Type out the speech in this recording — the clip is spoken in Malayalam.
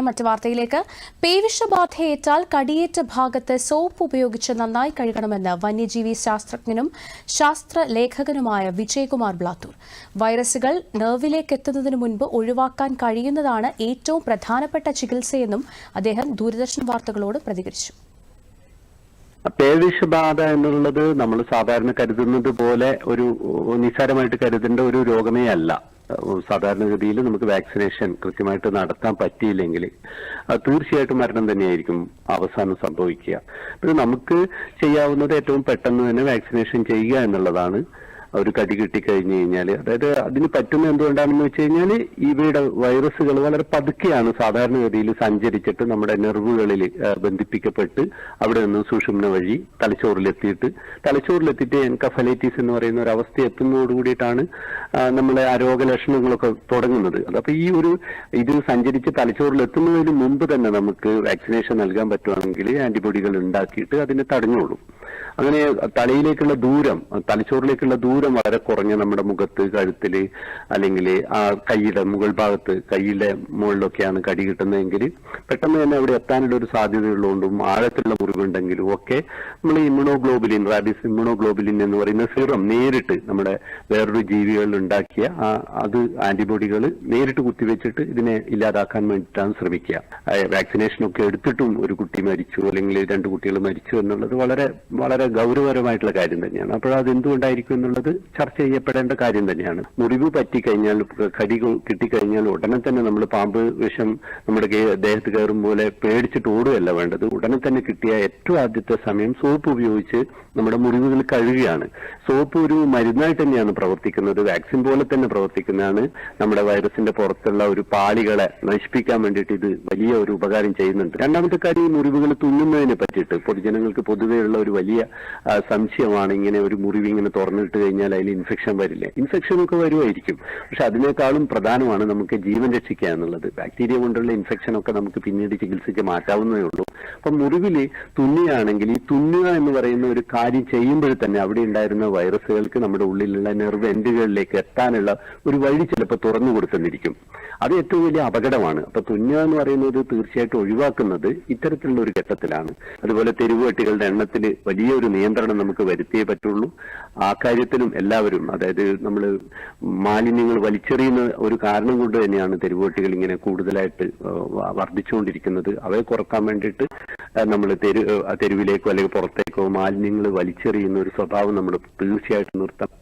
മറ്റു വാർത്തയിലേക്ക്. പേവിഷബാധയേറ്റാൽ കടിയേറ്റ ഭാഗത്ത് സോപ്പ് ഉപയോഗിച്ച് നന്നായി കഴുകണമെന്ന് വന്യജീവി ശാസ്ത്രജ്ഞനും ശാസ്ത്രലേഖകനുമായ വിജയകുമാർ ബ്ലാത്തൂർ. വൈറസുകൾ നെർവിലേക്ക് എത്തുന്നതിന് മുൻപ് ഒഴിവാക്കാൻ കഴിയുന്നതാണ് ഏറ്റവും പ്രധാനപ്പെട്ട ചികിത്സയെന്നും അദ്ദേഹം ദൂരദർശൻ വാർത്തകളോട് പ്രതികരിച്ചു. പേവിഷബാധ എന്നുള്ളത് നമ്മൾ സാധാരണ കരുതുന്നത് പോലെ ഒരു നിസ്സാരമായിട്ട് കരുതേണ്ട ഒരു രോഗമേ അല്ല. സാധാരണഗതിയിൽ നമുക്ക് വാക്സിനേഷൻ കൃത്യമായിട്ട് നടത്താൻ പറ്റിയില്ലെങ്കിൽ തീർച്ചയായിട്ടും മരണം തന്നെയായിരിക്കും അവസാനം സംഭവിക്കുക. പിന്നെ നമുക്ക് ചെയ്യാവുന്നത് ഏറ്റവും പെട്ടെന്ന് തന്നെ വാക്സിനേഷൻ ചെയ്യുക എന്നുള്ളതാണ്. ഒരു കടി കിട്ടിക്കഴിഞ്ഞു കഴിഞ്ഞാൽ, അതായത് അതിന് പറ്റുന്ന എന്തുകൊണ്ടാണെന്ന് വെച്ച് കഴിഞ്ഞാൽ ഇവയുടെ വൈറസുകൾ വളരെ പതുക്കെയാണ് സാധാരണഗതിയിൽ സഞ്ചരിച്ചിട്ട് നമ്മുടെ നെർവുകളിൽ ബന്ധിപ്പിക്കപ്പെട്ട് അവിടെ നിന്ന് സുഷുമ്ന വഴി തലച്ചോറിലെത്തിയിട്ട് എൻകഫലൈറ്റിസ് എന്ന് പറയുന്ന ഒരു അവസ്ഥ എത്തുന്നതോടുകൂടിയിട്ടാണ് നമ്മളെ ആ രോഗലക്ഷണങ്ങളൊക്കെ തുടങ്ങുന്നത്. അപ്പൊ ഇത് സഞ്ചരിച്ച് തലച്ചോറിലെത്തുന്നതിന് മുമ്പ് തന്നെ നമുക്ക് വാക്സിനേഷൻ നൽകാൻ പറ്റുവാണെങ്കിൽ ആന്റിബോഡികൾ ഉണ്ടാക്കിയിട്ട് അതിനെ തടഞ്ഞോളും. അങ്ങനെ തലച്ചോറിലേക്കുള്ള ദൂരം വളരെ കുറഞ്ഞ നമ്മുടെ മുഖത്ത്, കഴുത്തില്, അല്ലെങ്കിൽ ആ കൈയുടെ മുകൾ ഭാഗത്ത്, കൈയുടെ മുകളിലൊക്കെയാണ് കടി കിട്ടുന്നതെങ്കിൽ പെട്ടെന്ന് തന്നെ അവിടെ എത്താനുള്ള ഒരു സാധ്യതയുള്ളതുകൊണ്ടും ആഴത്തിലുള്ള മുറിവുണ്ടെങ്കിലും ഒക്കെ നമ്മൾ ഇമ്മ്യൂണോഗ്ലോബുലിൻ, റാബീസ് ഇമ്മ്യൂണോഗ്ലോബുലിൻ എന്ന് പറയുന്ന സിറം നേരിട്ട് നമ്മുടെ വേറൊരു ജീവികളിൽ ഉണ്ടാക്കിയ അത് ആന്റിബോഡികൾ നേരിട്ട് കുത്തിവെച്ചിട്ട് ഇതിനെ ഇല്ലാതാക്കാൻ വേണ്ടിയിട്ടാണ് ശ്രമിക്കുക. വാക്സിനേഷനൊക്കെ എടുത്തിട്ടും ഒരു കുട്ടി മരിച്ചു അല്ലെങ്കിൽ 2 കുട്ടികൾ മരിച്ചു എന്നുള്ളത് വളരെ വളരെ ഗൗരവപരമായിട്ടുള്ള കാര്യം തന്നെയാണ്. അപ്പോൾ അത് എന്തുകൊണ്ടായിരിക്കും എന്നുള്ളത് ചർച്ച ചെയ്യപ്പെടേണ്ട കാര്യം തന്നെയാണ്. മുറിവ് പറ്റിക്കഴിഞ്ഞാൽ, കടി കിട്ടിക്കഴിഞ്ഞാൽ ഉടനെ തന്നെ നമ്മൾ പാമ്പ് വിഷം നമ്മുടെ ദേഹത്ത് കയറും പോലെ പേടിച്ചിട്ട് ഓടുകയല്ല വേണ്ടത്. ഉടനെ തന്നെ കിട്ടിയ ഏറ്റവും ആദ്യത്തെ സമയം സോപ്പ് ഉപയോഗിച്ച് നമ്മുടെ മുറിവുകൾ കഴുകുകയാണ്. സോപ്പ് ഒരു മരുന്നായിട്ട് തന്നെയാണ് പ്രവർത്തിക്കുന്നത്, വാക്സിൻ പോലെ തന്നെ പ്രവർത്തിക്കുന്നതാണ്. നമ്മുടെ വൈറസിന്റെ പുറത്തുള്ള ഒരു പാളികളെ നശിപ്പിക്കാൻ വേണ്ടിയിട്ട് ഇത് വലിയ ഒരു ഉപകാരം ചെയ്യുന്നുണ്ട്. രണ്ടാമത്തെ കാര്യം, ഈ മുറിവുകൾ തുന്നുന്നതിനെ പറ്റിയിട്ട് പൊതുജനങ്ങൾക്ക് പൊതുവെയുള്ള ഒരു വലിയ സംശയമാണ്. ഇങ്ങനെ ഒരു മുറിവ് ഇങ്ങനെ തുറന്നിട്ട് കഴിഞ്ഞാൽ അതിൽ ഇൻഫെക്ഷൻ വരില്ലേ? ഇൻഫെക്ഷനൊക്കെ വരുമായിരിക്കും, പക്ഷെ അതിനേക്കാളും പ്രധാനമാണ് നമുക്ക് ജീവൻ രക്ഷിക്കുക എന്നുള്ളത്. ബാക്ടീരിയ കൊണ്ടുള്ള ഇൻഫെക്ഷൻ ഒക്കെ നമുക്ക് പിന്നീട് ചികിത്സയ്ക്ക് മാറ്റാവുന്നതേ ഉള്ളൂ. അപ്പൊ മുറിവില് തുന്നുകയാണെങ്കിൽ ഈ തുന്നുക എന്ന് പറയുന്ന ഒരു കാര്യം ചെയ്യുമ്പോൾ തന്നെ അവിടെ ഉണ്ടായിരുന്ന വൈറസുകൾക്ക് നമ്മുടെ ഉള്ളിലുള്ള നെർവ് എൻഡുകളിലേക്ക് എത്താനുള്ള ഒരു വഴി ചിലപ്പോൾ തുറന്നു കൊടുത്തെന്നിരിക്കും. അത് ഏറ്റവും വലിയ അപകടമാണ്. അപ്പൊ തുന്നുക എന്ന് പറയുന്നത് തീർച്ചയായിട്ടും ഒഴിവാക്കുന്നത് ഇത്തരത്തിലുള്ള ഒരു ഘട്ടത്തിലാണ്. അതുപോലെ തെരുവുപട്ടികളുടെ എണ്ണത്തിൽ വലിയൊരു നിയന്ത്രണം നമുക്ക് വരുത്തിയേ പറ്റുള്ളൂ. ആ കാര്യത്തിലും എല്ലാവരും, അതായത് നമ്മൾ മാലിന്യങ്ങൾ വലിച്ചെറിയുന്ന ഒരു കാരണം കൊണ്ട് തന്നെയാണ് തെരുവുപട്ടികൾ ഇങ്ങനെ കൂടുതലായിട്ട് വർദ്ധിച്ചുകൊണ്ടിരിക്കുന്നത്. അവയെ കുറക്കാൻ വേണ്ടിയിട്ട് നമ്മൾ തെരുവിലേക്കോ അല്ലെങ്കിൽ പുറത്തേക്കോ മാലിന്യങ്ങൾ വലിച്ചെറിയുന്ന ഒരു സ്വഭാവം നമ്മൾ തീർച്ചയായിട്ടും നിർത്തണം.